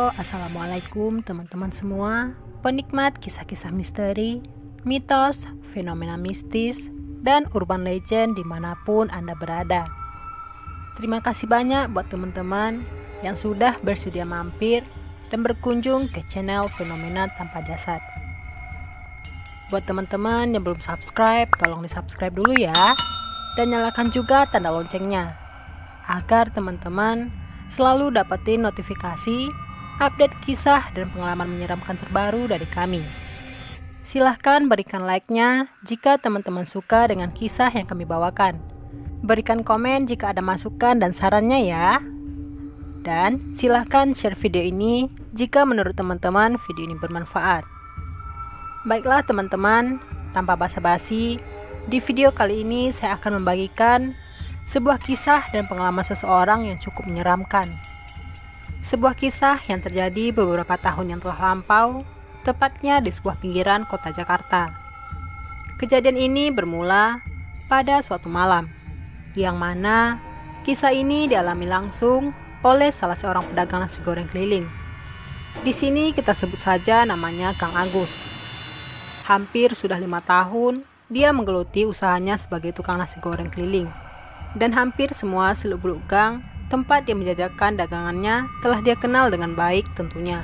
Halo, assalamualaikum teman-teman semua, penikmat kisah-kisah misteri, mitos, fenomena mistis, dan urban legend dimanapun Anda berada. Terima kasih banyak buat teman-teman yang sudah bersedia mampir dan berkunjung ke channel Fenomena Tanpa Jasad. Buat teman-teman yang belum subscribe, tolong di-subscribe dulu ya, dan nyalakan juga tanda loncengnya, agar teman-teman selalu dapetin notifikasi, update kisah dan pengalaman menyeramkan terbaru dari kami. Silahkan berikan like-nya jika teman-teman suka dengan kisah yang kami bawakan. Berikan komen jika ada masukan dan sarannya ya. Dan silahkan share video ini jika menurut teman-teman video ini bermanfaat. Baiklah teman-teman, tanpa basa-basi, di video kali ini saya akan membagikan sebuah kisah dan pengalaman seseorang yang cukup menyeramkan. Sebuah kisah yang terjadi beberapa tahun yang telah lampau, tepatnya di sebuah pinggiran kota Jakarta. Kejadian ini bermula pada suatu malam, yang mana kisah ini dialami langsung oleh salah seorang pedagang nasi goreng keliling. Di sini kita sebut saja namanya Kang Agus. Hampir sudah 5 tahun dia menggeluti usahanya sebagai tukang nasi goreng keliling. Dan hampir semua seluk-beluk gang tempat dia menjajakan dagangannya telah dia kenal dengan baik tentunya.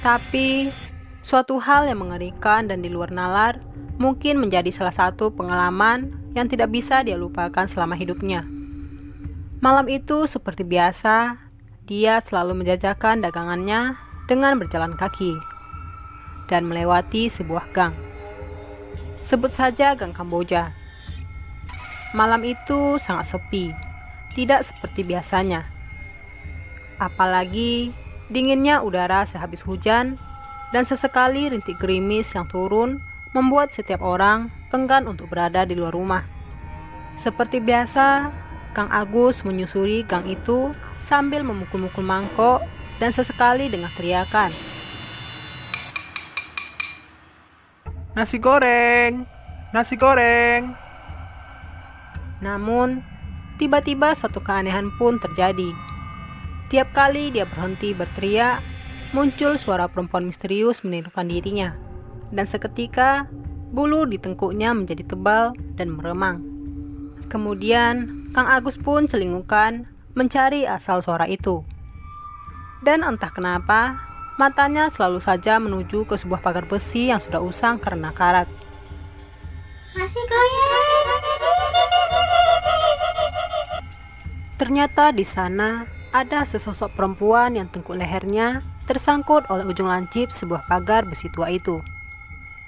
Tapi suatu hal yang mengerikan dan di luar nalar mungkin menjadi salah satu pengalaman yang tidak bisa dia lupakan selama hidupnya. Malam itu seperti biasa, dia selalu menjajakan dagangannya dengan berjalan kaki dan melewati sebuah gang. Sebut saja Gang Kamboja. Malam itu sangat sepi, tidak seperti biasanya. Apalagi dinginnya udara sehabis hujan dan sesekali rintik gerimis yang turun membuat setiap orang enggan untuk berada di luar rumah. Seperti biasa, Kang Agus menyusuri gang itu sambil memukul-mukul mangkok dan sesekali dengan teriakan, Nasi goreng, nasi goreng. Namun, tiba-tiba suatu keanehan pun terjadi. Tiap kali dia berhenti berteriak, muncul suara perempuan misterius menirukan dirinya. Dan seketika, bulu di tengkuknya menjadi tebal dan meremang. Kemudian, Kang Agus pun celingukan mencari asal suara itu. Dan entah kenapa, matanya selalu saja menuju ke sebuah pagar besi yang sudah usang karena karat. Nasi goreng. Ternyata di sana ada sesosok perempuan yang tengkuk lehernya tersangkut oleh ujung lancip sebuah pagar besi tua itu.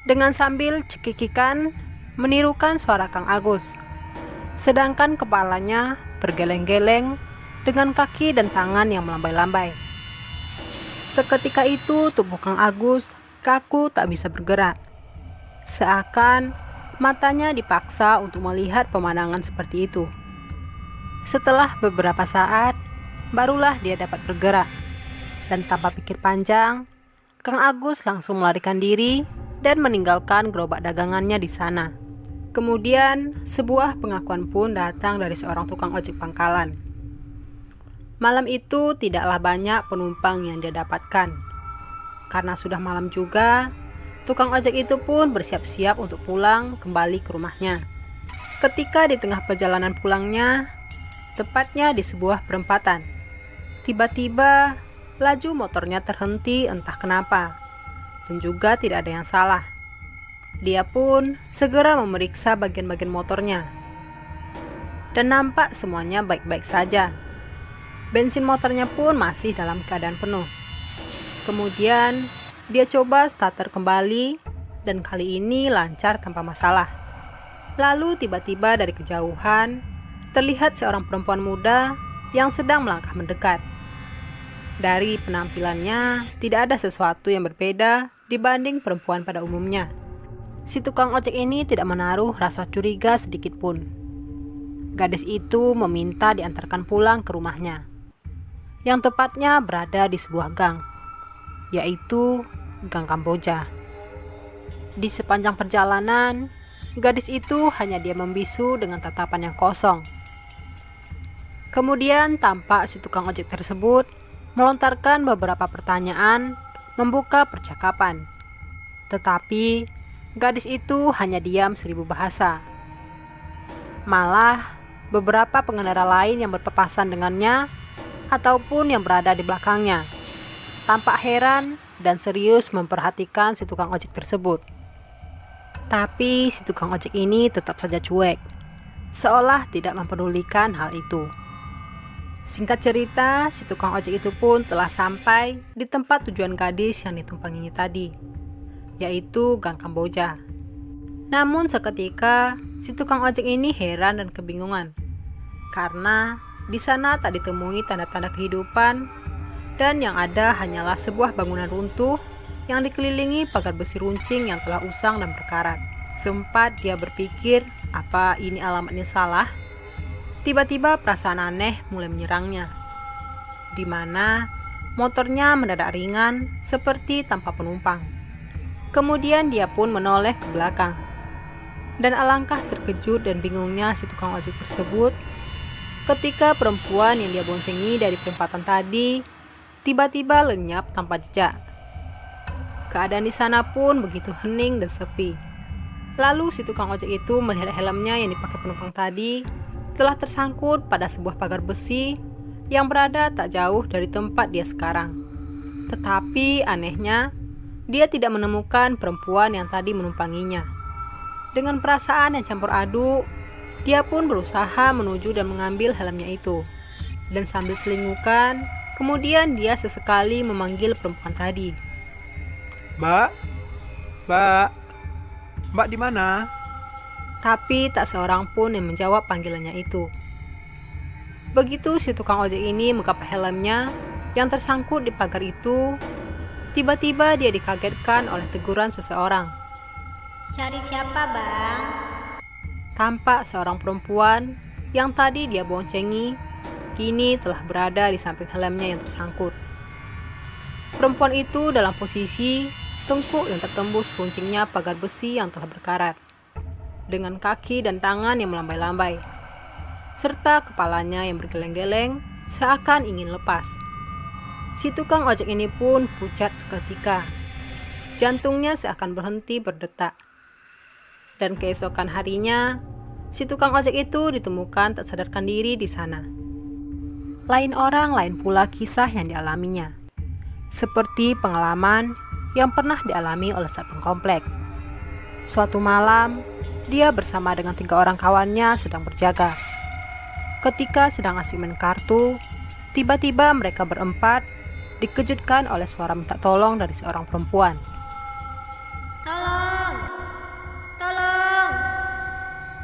Dengan sambil cekikikan menirukan suara Kang Agus. Sedangkan kepalanya bergeleng-geleng dengan kaki dan tangan yang melambai-lambai. Seketika itu tubuh Kang Agus kaku tak bisa bergerak. Seakan matanya dipaksa untuk melihat pemandangan seperti itu. Setelah beberapa saat, barulah dia dapat bergerak. Dan tanpa pikir panjang, Kang Agus langsung melarikan diri dan meninggalkan gerobak dagangannya di sana. Kemudian, sebuah pengakuan pun datang dari seorang tukang ojek pangkalan. Malam itu tidaklah banyak penumpang yang dia dapatkan. Karena sudah malam juga, tukang ojek itu pun bersiap-siap untuk pulang kembali ke rumahnya. Ketika di tengah perjalanan pulangnya, tepatnya di sebuah perempatan, tiba-tiba laju motornya terhenti entah kenapa, dan juga tidak ada yang salah. Dia pun segera memeriksa bagian-bagian motornya, dan nampak semuanya baik-baik saja. Bensin motornya pun masih dalam keadaan penuh. Kemudian dia coba starter kembali, dan kali ini lancar tanpa masalah. Lalu tiba-tiba dari kejauhan terlihat seorang perempuan muda yang sedang melangkah mendekat. Dari penampilannya, tidak ada sesuatu yang berbeda dibanding perempuan pada umumnya. Si tukang ojek ini tidak menaruh rasa curiga sedikit pun. Gadis itu meminta diantarkan pulang ke rumahnya, yang tepatnya berada di sebuah gang, yaitu Gang Kamboja. Di sepanjang perjalanan, gadis itu hanya diam membisu dengan tatapan yang kosong. Kemudian tampak si tukang ojek tersebut melontarkan beberapa pertanyaan, membuka percakapan. Tetapi gadis itu hanya diam 1000 bahasa. Malah beberapa pengendara lain yang berpapasan dengannya ataupun yang berada di belakangnya tampak heran dan serius memperhatikan si tukang ojek tersebut. Tapi si tukang ojek ini tetap saja cuek, seolah tidak mempedulikan hal itu. Singkat cerita, si tukang ojek itu pun telah sampai di tempat tujuan gadis yang ditumpanginya tadi, yaitu Gang Kamboja. Namun seketika, si tukang ojek ini heran dan kebingungan, karena di sana tak ditemui tanda-tanda kehidupan, dan yang ada hanyalah sebuah bangunan runtuh yang dikelilingi pagar besi runcing yang telah usang dan berkarat. Sempat dia berpikir, apa ini alamatnya salah? Tiba-tiba perasaan aneh mulai menyerangnya, di mana motornya mendadak ringan seperti tanpa penumpang. Kemudian dia pun menoleh ke belakang. Dan alangkah terkejut dan bingungnya si tukang ojek tersebut ketika perempuan yang dia boncengi dari perempatan tadi tiba-tiba lenyap tanpa jejak. Keadaan di sana pun begitu hening dan sepi. Lalu si tukang ojek itu melihat helmnya yang dipakai penumpang tadi telah tersangkut pada sebuah pagar besi yang berada tak jauh dari tempat dia sekarang. Tetapi anehnya, dia tidak menemukan perempuan yang tadi menumpanginya. Dengan perasaan yang campur aduk, dia pun berusaha menuju dan mengambil helmnya itu. Dan sambil selingukan, kemudian dia sesekali memanggil perempuan tadi. Mbak? Mbak? Mbak di mana? Tapi tak seorang pun yang menjawab panggilannya itu. Begitu si tukang ojek ini menggapai helmnya yang tersangkut di pagar itu, tiba-tiba dia dikagetkan oleh teguran seseorang. Cari siapa, Bang? Tampak seorang perempuan yang tadi dia boncengi, kini telah berada di samping helmnya yang tersangkut. Perempuan itu dalam posisi tengkuk yang tertembus runcingnya pagar besi yang telah berkarat, dengan kaki dan tangan yang melambai-lambai, serta kepalanya yang bergeleng-geleng seakan ingin lepas. Si tukang ojek ini pun pucat seketika. Jantungnya seakan berhenti berdetak. Dan keesokan harinya, si tukang ojek itu ditemukan tak sadarkan diri di sana. Lain orang, lain pula kisah yang dialaminya. Seperti pengalaman yang pernah dialami oleh satpam komplek. Suatu malam, dia bersama dengan 3 orang kawannya sedang berjaga. Ketika sedang asik main kartu, tiba-tiba mereka berempat dikejutkan oleh suara minta tolong dari seorang perempuan. Tolong! Tolong!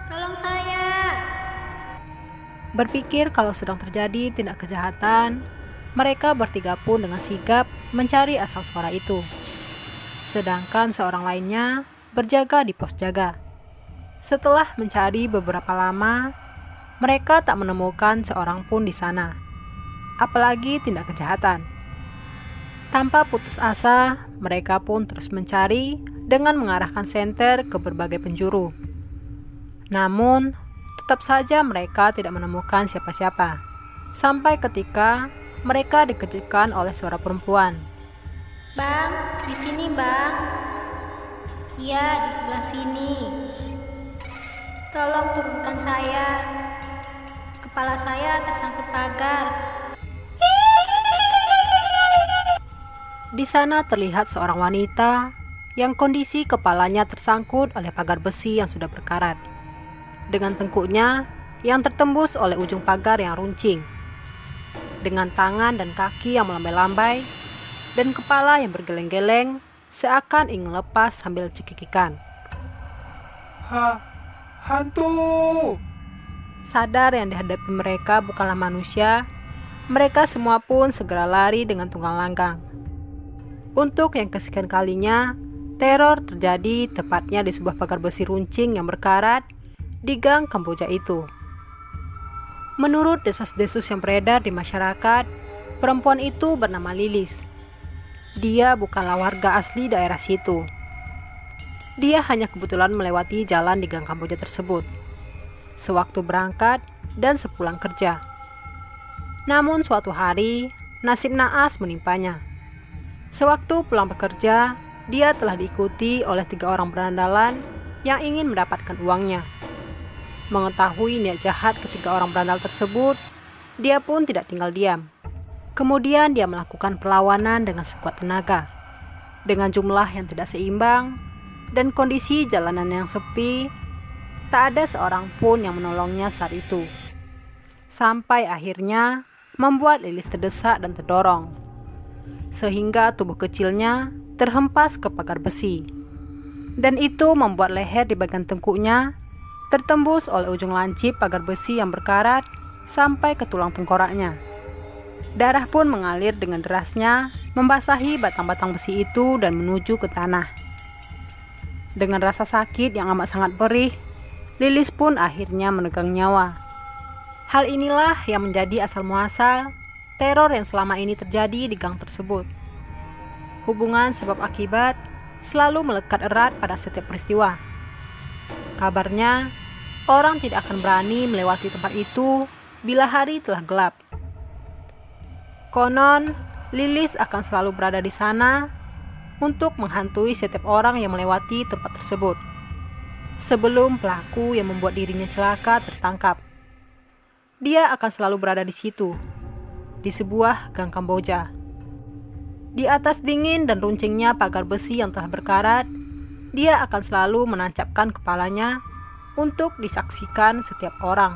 Tolong saya! Berpikir kalau sedang terjadi tindak kejahatan, mereka bertiga pun dengan sigap mencari asal suara itu. Sedangkan seorang lainnya berjaga di pos jaga. Setelah mencari beberapa lama, mereka tak menemukan seorang pun di sana, apalagi tindak kejahatan. Tanpa putus asa, mereka pun terus mencari dengan mengarahkan senter ke berbagai penjuru. Namun, tetap saja mereka tidak menemukan siapa-siapa. Sampai ketika mereka dikejutkan oleh suara perempuan. Bang, di sini, Bang. Iya, di sebelah sini. Tolong turunkan saya. Kepala saya tersangkut pagar. Di sana terlihat seorang wanita yang kondisi kepalanya tersangkut oleh pagar besi yang sudah berkarat, dengan tengkuknya yang tertembus oleh ujung pagar yang runcing, dengan tangan dan kaki yang melambai-lambai, dan kepala yang bergeleng-geleng seakan ingin lepas sambil cekikikan. Hantu! Sadar yang dihadapi mereka bukanlah manusia, mereka semua pun segera lari dengan tunggang langgang. Untuk yang kesekian kalinya, teror terjadi tepatnya di sebuah pagar besi runcing yang berkarat di Gang Kamboja itu. Menurut desas-desus yang beredar di masyarakat, perempuan itu bernama Lilis. Dia bukanlah warga asli daerah situ. Dia hanya kebetulan melewati jalan di Gang Kamboja tersebut sewaktu berangkat dan sepulang kerja. Namun suatu hari, nasib naas menimpanya. Sewaktu pulang bekerja, dia telah diikuti oleh 3 orang berandalan yang ingin mendapatkan uangnya. Mengetahui niat jahat ketiga orang berandal tersebut, dia pun tidak tinggal diam. Kemudian dia melakukan perlawanan dengan sekuat tenaga. Dengan jumlah yang tidak seimbang dan kondisi jalanan yang sepi, tak ada seorang pun yang menolongnya saat itu. Sampai akhirnya membuat Lilis terdesak dan terdorong, sehingga tubuh kecilnya terhempas ke pagar besi. Dan itu membuat leher di bagian tengkuknya tertembus oleh ujung lancip pagar besi yang berkarat sampai ke tulang tengkoraknya. Darah pun mengalir dengan derasnya, membasahi batang-batang besi itu dan menuju ke tanah. Dengan rasa sakit yang amat sangat perih, Lilis pun akhirnya menegang nyawa. Hal inilah yang menjadi asal muasal teror yang selama ini terjadi di gang tersebut. Hubungan sebab akibat selalu melekat erat pada setiap peristiwa. Kabarnya, orang tidak akan berani melewati tempat itu bila hari telah gelap. Konon, Lilis akan selalu berada di sana untuk menghantui setiap orang yang melewati tempat tersebut, sebelum pelaku yang membuat dirinya celaka tertangkap. Dia akan selalu berada di situ, di sebuah gang Kamboja. Di atas dingin dan runcingnya pagar besi yang telah berkarat, dia akan selalu menancapkan kepalanya untuk disaksikan setiap orang.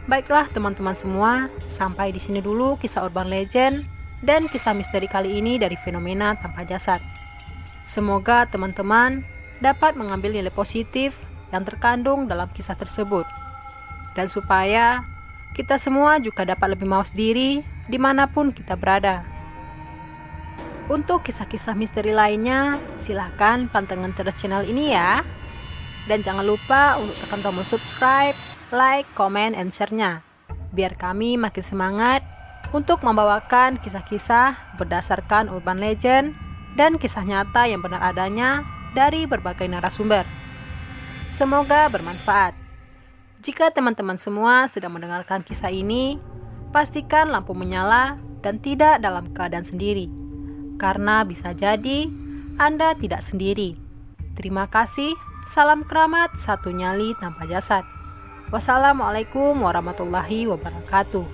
Baiklah teman-teman semua, sampai di sini dulu kisah urban legend dan kisah misteri kali ini dari fenomena tanpa jasad. Semoga teman-teman dapat mengambil nilai positif yang terkandung dalam kisah tersebut, dan supaya kita semua juga dapat lebih mawas diri dimanapun kita berada. Untuk kisah-kisah misteri lainnya, silahkan pantengin terus channel ini ya. Dan jangan lupa untuk tekan tombol subscribe, like, comment, and share-nya, biar kami makin semangat untuk membawakan kisah-kisah berdasarkan urban legend dan kisah nyata yang benar adanya dari berbagai narasumber. Semoga bermanfaat. Jika teman-teman semua sudah mendengarkan kisah ini, pastikan lampu menyala dan tidak dalam keadaan sendiri, karena bisa jadi Anda tidak sendiri. Terima kasih. Salam keramat, satu nyali tanpa jasad. Wassalamualaikum warahmatullahi wabarakatuh.